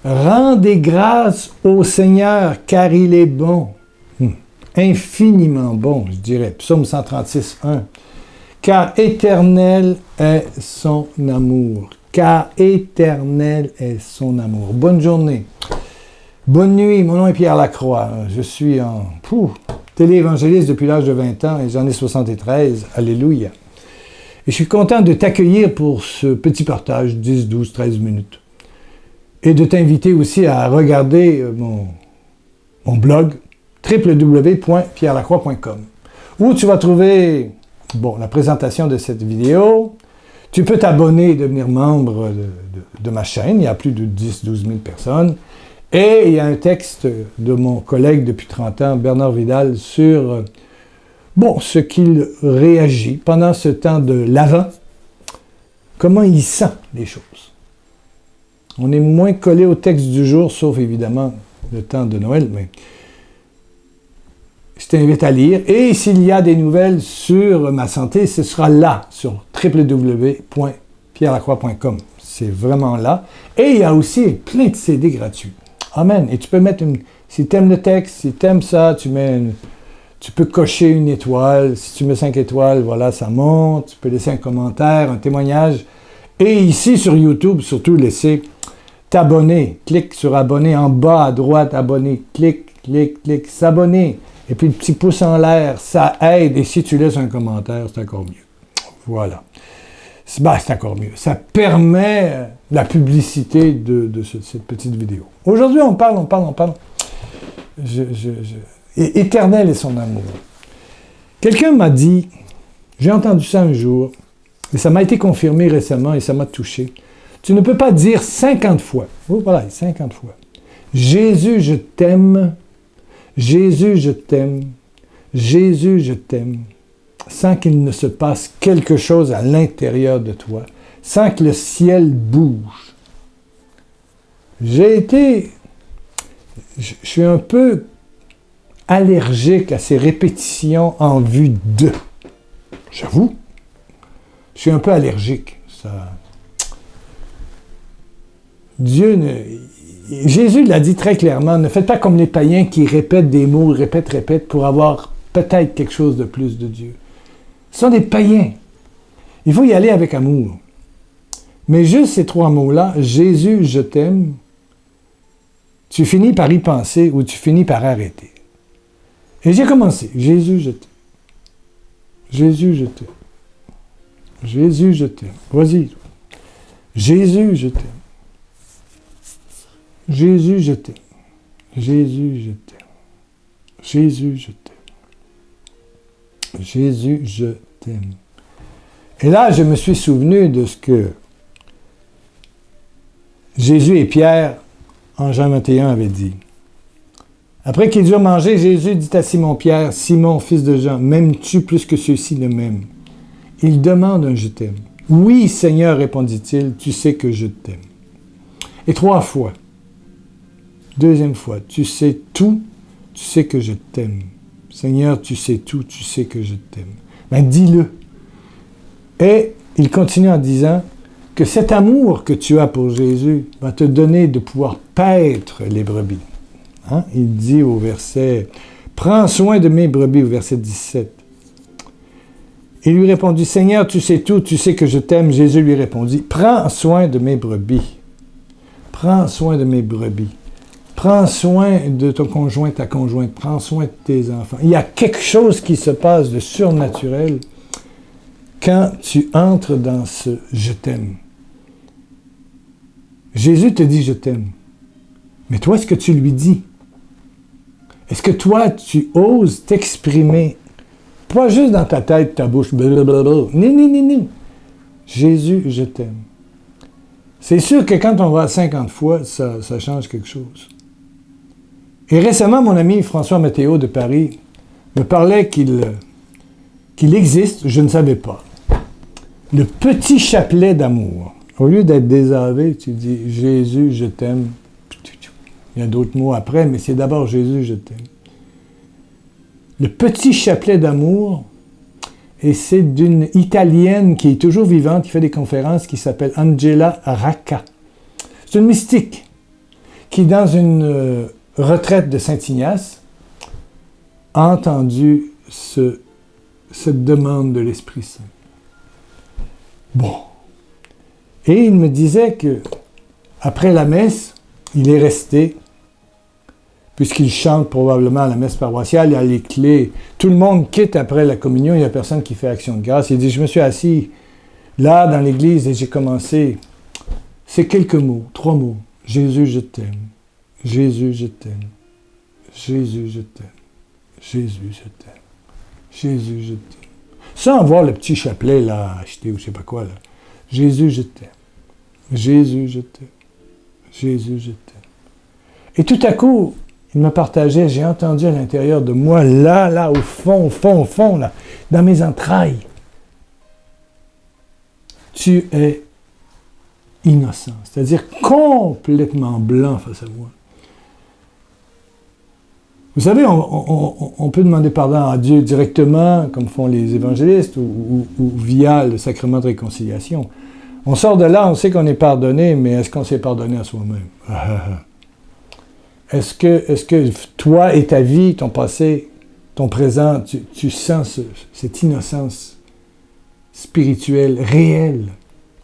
Rendez grâce au Seigneur, car il est bon. Infiniment bon, je dirais. Psaume 136, 1. Car éternel est son amour. Car éternel est son amour. Bonne journée. Bonne nuit. Mon nom est Pierre Lacroix. Je suis en téléévangéliste depuis l'âge de 20 ans et j'en ai 73. Alléluia. Et je suis content de t'accueillir pour ce petit partage, 10, 12, 13 minutes. Et de t'inviter aussi à regarder mon blog www.pierrelacroix.com où tu vas trouver la présentation de cette vidéo. Tu peux t'abonner et devenir membre de ma chaîne. Il y a plus de 10-12 000 personnes. Et il y a un texte de mon collègue depuis 30 ans, Bernard Vidal, sur ce qu'il réagit pendant ce temps de l'Avent, comment il sent les choses. On est moins collé au texte du jour, sauf évidemment le temps de Noël, mais je t'invite à lire. Et s'il y a des nouvelles sur ma santé, ce sera là, sur www.pierrelacroix.com. C'est vraiment là. Et il y a aussi plein de CD gratuits. Amen. Et tu peux mettre si tu aimes le texte, si tu aimes ça, tu peux cocher une étoile. Si tu mets 5 étoiles, voilà, ça monte. Tu peux laisser un commentaire, un témoignage. Et ici, sur YouTube, surtout, laisser t'abonner. Clique sur abonner en bas à droite, abonner. Clique, s'abonner. Et puis le petit pouce en l'air, ça aide. Et si tu laisses un commentaire, c'est encore mieux. Voilà. C'est encore mieux. Ça permet la publicité de cette petite vidéo. Aujourd'hui, on parle. Éternel est son amour. Quelqu'un m'a dit, j'ai entendu ça un jour, et ça m'a été confirmé récemment, et ça m'a touché. Tu ne peux pas dire 50 fois, 50 fois, Jésus, je t'aime, Jésus, je t'aime, Jésus, je t'aime, sans qu'il ne se passe quelque chose à l'intérieur de toi, sans que le ciel bouge. Je suis un peu allergique à ces répétitions en vue de. J'avoue, je suis un peu allergique. Jésus l'a dit très clairement, ne faites pas comme les païens qui répètent des mots, répètent pour avoir peut-être quelque chose de plus de Dieu. Ce sont des païens. Il faut y aller avec amour. Mais juste ces 3 mots-là, Jésus, je t'aime, tu finis par y penser ou tu finis par arrêter. Et j'ai commencé. Jésus, je t'aime. Jésus, je t'aime. Jésus, je t'aime. Vas-y. Jésus, je t'aime. Jésus, je t'aime. Jésus, je t'aime. Jésus, je t'aime. Jésus, je t'aime. Et là, je me suis souvenu de ce que Jésus et Pierre, en Jean 21, avaient dit. Après qu'ils eurent mangé, Jésus dit à Simon-Pierre, « Simon, fils de Jean, m'aimes-tu plus que ceux-ci ne m'aiment? » Il demande un « je t'aime ». « Oui, Seigneur, répondit-il, tu sais que je t'aime. » Et 3 fois. 2e fois, tu sais tout, tu sais que je t'aime. Seigneur, tu sais tout, tu sais que je t'aime. Ben, dis-le. Et il continue en disant que cet amour que tu as pour Jésus va te donner de pouvoir paître les brebis. Il dit au verset « Prends soin de mes brebis » au verset 17. Il lui répondit « Seigneur, tu sais tout, tu sais que je t'aime. » Jésus lui répondit « Prends soin de mes brebis. Prends soin de mes brebis. Prends soin de ton conjoint, ta conjointe. Prends soin de tes enfants. » Il y a quelque chose qui se passe de surnaturel quand tu entres dans ce « je t'aime ». Jésus te dit « je t'aime ». Mais toi, est-ce que tu lui dis? Est-ce que toi, tu oses t'exprimer? Pas juste dans ta tête, ta bouche, blablabla. Non. Jésus, je t'aime. C'est sûr que quand on va 50 fois, ça change quelque chose. Et récemment, mon ami François Mathéo de Paris me parlait qu'il existe, je ne savais pas, le petit chapelet d'amour. Au lieu d'être désarvé, tu dis « Jésus, je t'aime ». Il y a d'autres mots après, mais c'est d'abord « Jésus, je t'aime ». Le petit chapelet d'amour, et c'est d'une Italienne qui est toujours vivante, qui fait des conférences, qui s'appelle Angela Racca. C'est une mystique. qui, dans une retraite de Saint-Ignace, a entendu cette demande de l'Esprit Saint. Bon. Et il me disait que après la messe, il est resté, puisqu'il chante probablement à la messe paroissiale, il y a les clés. Tout le monde quitte après la communion, il n'y a personne qui fait action de grâce. Il dit, je me suis assis là dans l'église et j'ai commencé. C'est quelques mots, 3 mots. Jésus, je t'aime. Jésus, je t'aime. Jésus, je t'aime. Jésus, je t'aime. Jésus, je t'aime. Sans voir le petit chapelet là, acheté ou je sais pas quoi là. Jésus, je t'aime. Jésus, je t'aime. Jésus, je t'aime. Et tout à coup, il me partageait, j'ai entendu à l'intérieur de moi, là, au fond, là, dans mes entrailles. Tu es innocent, c'est-à-dire complètement blanc face à moi. Vous savez, on peut demander pardon à Dieu directement, comme font les évangélistes, ou via le sacrement de réconciliation. On sort de là, on sait qu'on est pardonné, mais est-ce qu'on s'est pardonné à soi-même? Est-ce que toi et ta vie, ton passé, ton présent, tu sens cette innocence spirituelle, réelle,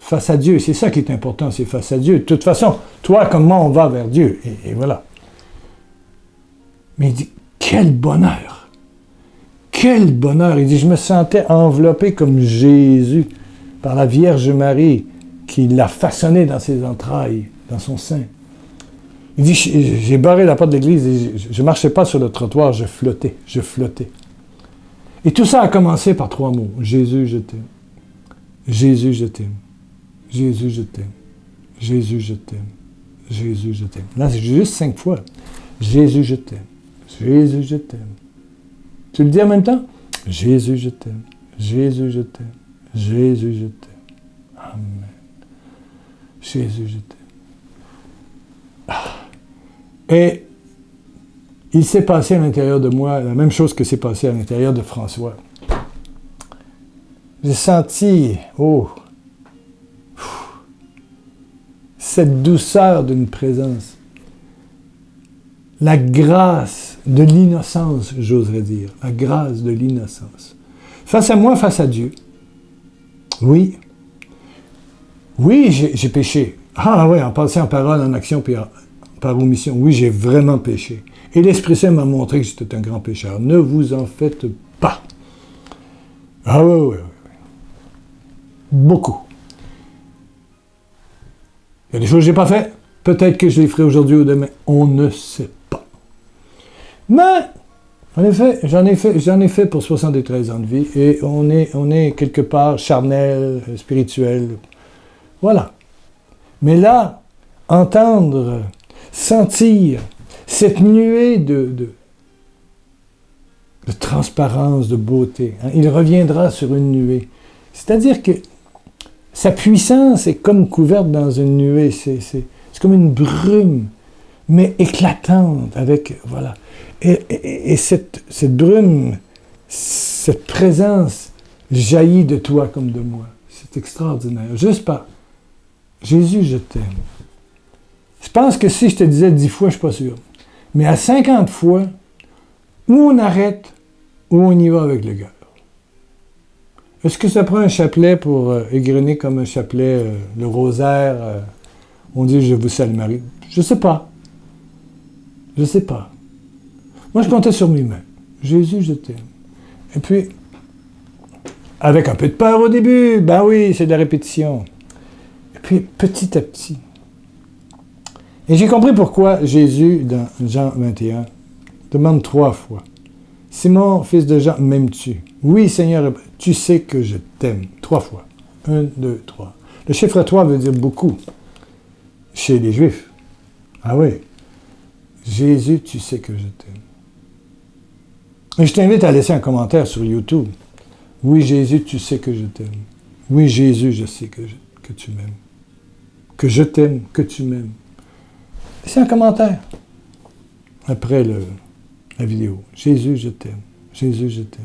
face à Dieu? C'est ça qui est important, c'est face à Dieu. De toute façon, toi comme moi, on va vers Dieu, et voilà. Mais il dit, quel bonheur! Quel bonheur! Il dit, je me sentais enveloppé comme Jésus par la Vierge Marie qui l'a façonné dans ses entrailles, dans son sein. Il dit, j'ai barré la porte de l'église et je ne marchais pas sur le trottoir, je flottais. Et tout ça a commencé par 3 mots. Jésus, je t'aime. Jésus, je t'aime. Jésus, je t'aime. Jésus, je t'aime. Jésus, je t'aime. Là, c'est juste 5 fois. Jésus, je t'aime. Jésus, je t'aime. Tu le dis en même temps? Jésus, je t'aime. Jésus, je t'aime. Jésus, je t'aime. Amen. Jésus, je t'aime. Et il s'est passé à l'intérieur de moi la même chose que s'est passé à l'intérieur de François. J'ai senti, cette douceur d'une présence. La grâce de l'innocence, j'oserais dire. La grâce de l'innocence. Face à moi, face à Dieu. Oui. Oui, j'ai péché. Ah oui, en pensée, en parole, en action, puis par omission. Oui, j'ai vraiment péché. Et l'Esprit Saint m'a montré que j'étais un grand pécheur. Ne vous en faites pas. Ah oui. Beaucoup. Il y a des choses que je n'ai pas faites. Peut-être que je les ferai aujourd'hui ou demain. On ne sait pas. Mais, en effet, j'en ai fait pour 73 ans de vie. Et on est quelque part charnel, spirituel. Voilà. Mais là, entendre, sentir cette nuée de transparence, de beauté. Hein, il reviendra sur une nuée. C'est-à-dire que sa puissance est comme couverte dans une nuée. C'est comme une brume, mais éclatante. Voilà. Et cette brume, cette présence jaillit de toi comme de moi. C'est extraordinaire. Juste par Jésus, je t'aime. Je pense que si je te disais 10 fois, je ne suis pas sûr. Mais à 50 fois, ou on arrête, ou on y va avec le cœur. Est-ce que ça prend un chapelet pour égrener comme un chapelet, le rosaire, on dit « Je vous salue Marie ». Je ne sais pas. Je ne sais pas. Moi, je comptais sur mes mains. Jésus, je t'aime. Et puis, avec un peu de peur au début, ben oui, c'est de la répétition. Et puis, petit à petit. Et j'ai compris pourquoi Jésus, dans Jean 21, demande 3 fois. « Simon, fils de Jean, m'aimes-tu? » « Oui, Seigneur, tu sais que je t'aime. » 3 fois. 1, 2, 3. Le chiffre 3 veut dire beaucoup chez les Juifs. Ah oui. Jésus, tu sais que je t'aime. Et je t'invite à laisser un commentaire sur YouTube. Oui, Jésus, tu sais que je t'aime. Oui, Jésus, je sais que tu m'aimes. Que je t'aime, que tu m'aimes. Laissez un commentaire après la vidéo. Jésus, je t'aime. Jésus, je t'aime.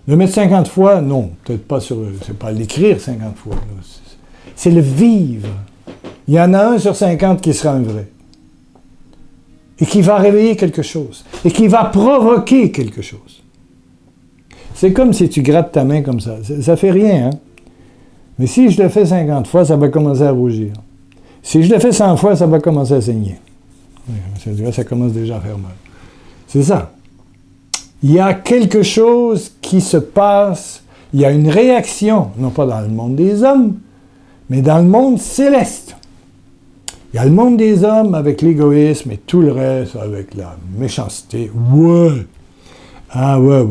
Le mettre 50 fois, non, peut-être pas c'est pas l'écrire 50 fois. C'est le vivre. Il y en a un sur 50 qui sera un vrai. et qui va réveiller quelque chose, et qui va provoquer quelque chose. C'est comme si tu grattes ta main comme ça. Ça fait rien, hein? Mais si je le fais 50 fois, ça va commencer à rougir. Si je le fais 100 fois, ça va commencer à saigner. Ça commence déjà à faire mal. C'est ça. Il y a quelque chose qui se passe, il y a une réaction, non pas dans le monde des hommes, mais dans le monde céleste. Il y a le monde des hommes avec l'égoïsme et tout le reste avec la méchanceté. Ouais. Ah ouais.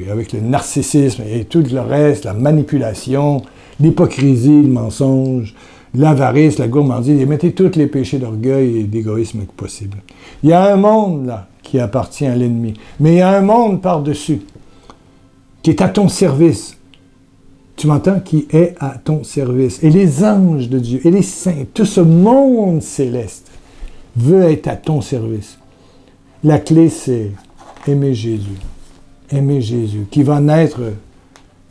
Avec le narcissisme et tout le reste, la manipulation, l'hypocrisie, le mensonge, l'avarice, la gourmandise. Mettez tous les péchés d'orgueil et d'égoïsme possibles. Il y a un monde, là, qui appartient à l'ennemi. Mais il y a un monde par-dessus, qui est à ton service. Tu m'entends? Qui est à ton service. Et les anges de Dieu, et les saints, tout ce monde céleste veut être à ton service. La clé, c'est aimer Jésus. Aimer Jésus, qui va naître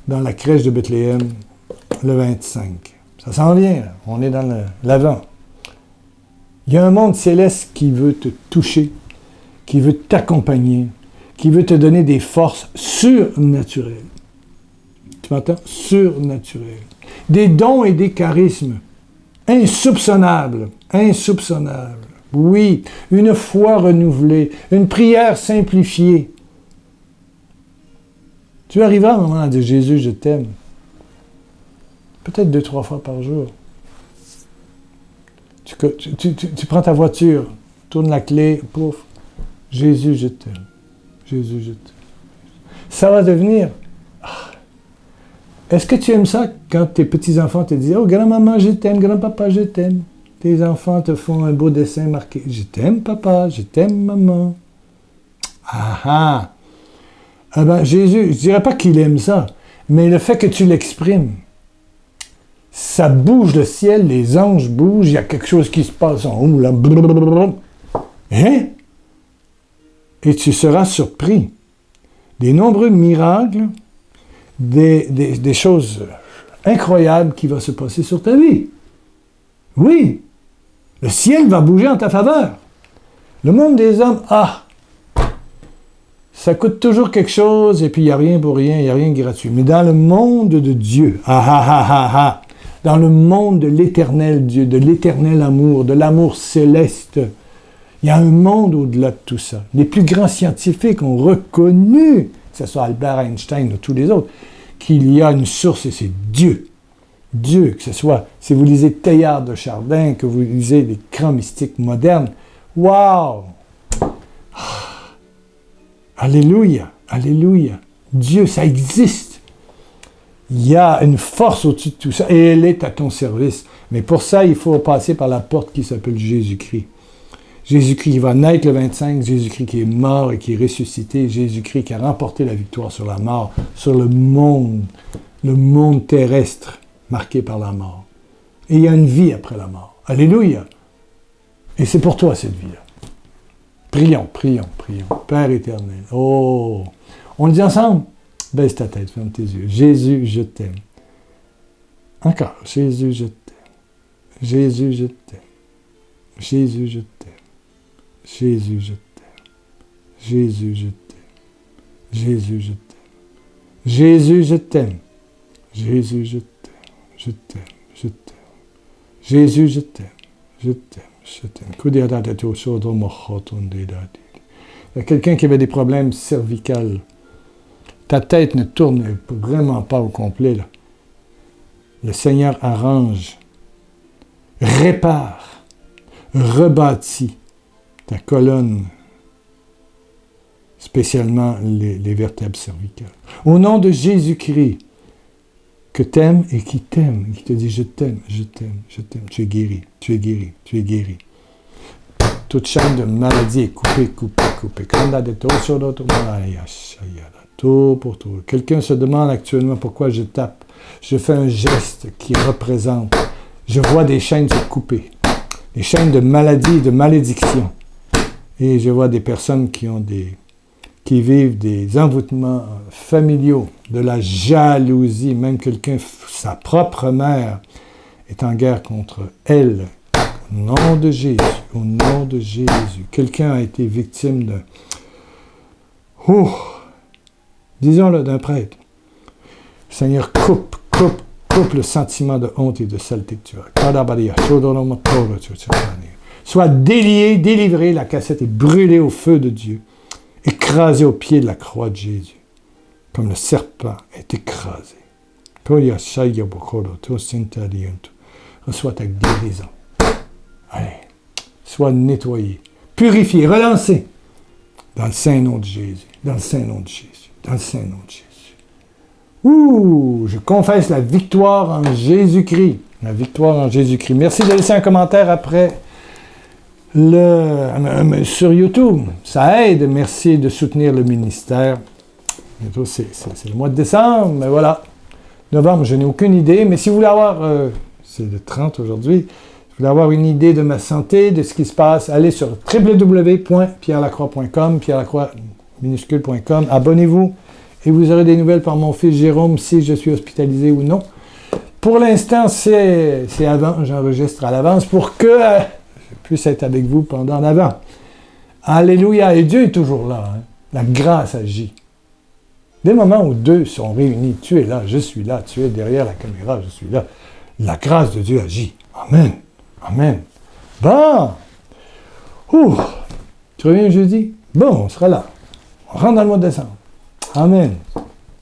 dans la crèche de Bethléem le 25. Ça s'en vient, là. On est dans l'avant. Il y a un monde céleste qui veut te toucher, qui veut t'accompagner, qui veut te donner des forces surnaturelles. Tu m'entends? Surnaturelles. Des dons et des charismes insoupçonnables. Insoupçonnables. Oui, une foi renouvelée, une prière simplifiée. Tu arriveras à un moment à dire « Jésus, je t'aime ». Peut-être 2-3 fois par jour. Tu prends ta voiture, tourne la clé, pouf. Jésus, je t'aime. Jésus, je t'aime. Ça va devenir... Est-ce que tu aimes ça quand tes petits-enfants te disent « Oh, grand-maman, je t'aime, grand-papa, je t'aime ». Tes enfants te font un beau dessin marqué « Je t'aime, papa, je t'aime, maman ». Ah ah! Ah ben, Jésus, je ne dirais pas qu'il aime ça, mais le fait que tu l'exprimes, ça bouge le ciel, les anges bougent, il y a quelque chose qui se passe en haut, là. Hein? Et tu seras surpris. Des nombreux miracles, des choses incroyables qui vont se passer sur ta vie. Oui, le ciel va bouger en ta faveur. Le monde des hommes, ça coûte toujours quelque chose et puis il n'y a rien pour rien, il n'y a rien de gratuit. Mais dans le monde de Dieu, dans le monde de l'éternel Dieu, de l'éternel amour, de l'amour céleste, il y a un monde au-delà de tout ça. Les plus grands scientifiques ont reconnu, que ce soit Albert Einstein ou tous les autres, qu'il y a une source et c'est Dieu. Dieu, que ce soit, si vous lisez Teilhard de Chardin, que vous lisez les grands mystiques modernes, waouh! Alléluia, alléluia. Dieu, ça existe. Il y a une force au-dessus de tout ça et elle est à ton service. Mais pour ça, il faut passer par la porte qui s'appelle Jésus-Christ. Jésus-Christ qui va naître le 25, Jésus-Christ qui est mort et qui est ressuscité, Jésus-Christ qui a remporté la victoire sur la mort, sur le monde terrestre marqué par la mort. Et il y a une vie après la mort. Alléluia! Et c'est pour toi cette vie-là. Prions, prions, prions. Père éternel. Oh! On le dit ensemble? Baisse ta tête, ferme tes yeux. Jésus, je t'aime. Encore. Jésus, je t'aime. Jésus, je t'aime. Jésus, je t'aime. Jésus, je t'aime. Jésus, je t'aime. Jésus, je t'aime. Jésus, je t'aime. Jésus, je t'aime. Je t'aime. Je t'aime. Jésus, je t'aime. Je t'aime. Je t'aime. Il y a quelqu'un qui avait des problèmes cervicales. Ta tête ne tourne vraiment pas au complet, là. Le Seigneur arrange, répare, rebâtit ta colonne, spécialement les vertèbres cervicales. Au nom de Jésus-Christ, que t'aimes et qui t'aime, qui te dit « Je t'aime, je t'aime, je t'aime », tu es guéri, tu es guéri, tu es guéri. Toute chaîne de maladie est coupée, coupée, coupée. Tout pour tout. Quelqu'un se demande actuellement pourquoi je tape. Je fais un geste qui représente. Je vois des chaînes se couper. Des chaînes de maladie et de malédiction. Et je vois des personnes qui vivent des envoûtements familiaux, de la jalousie. Même quelqu'un, sa propre mère, est en guerre contre elle, Au nom de Jésus, au nom de Jésus. Quelqu'un a été victime de... disons-le d'un prêtre. Seigneur, coupe le sentiment de honte et de saleté que tu as. Sois délié, délivré, la cassette est brûlée au feu de Dieu, écrasée au pied de la croix de Jésus, comme le serpent est écrasé. Reçois ta guérison. Allez, sois nettoyé, purifié, relancé, dans le saint nom de Jésus, dans le saint nom de Jésus, dans le saint nom de Jésus. Je confesse la victoire en Jésus-Christ. La victoire en Jésus-Christ. Merci de laisser un commentaire après sur YouTube. Ça aide. Merci de soutenir le ministère. Bientôt, c'est le mois de décembre, mais voilà. Novembre, je n'ai aucune idée, mais si vous voulez avoir, c'est le 30 aujourd'hui, si vous voulez avoir une idée de ma santé, de ce qui se passe, allez sur www.pierrelacroix.com, pierrelacroix-minuscule.com, abonnez-vous. Et vous aurez des nouvelles par mon fils Jérôme si je suis hospitalisé ou non. Pour l'instant, c'est avant, j'enregistre à l'avance pour que je puisse être avec vous pendant l'avant. Alléluia, et Dieu est toujours là. Hein? La grâce agit. Des moments où deux sont réunis, tu es là, je suis là, tu es derrière la caméra, je suis là. La grâce de Dieu agit. Amen. Amen. Bon. Tu reviens jeudi? Bon, on sera là. On rentre dans le mois de décembre. Amen.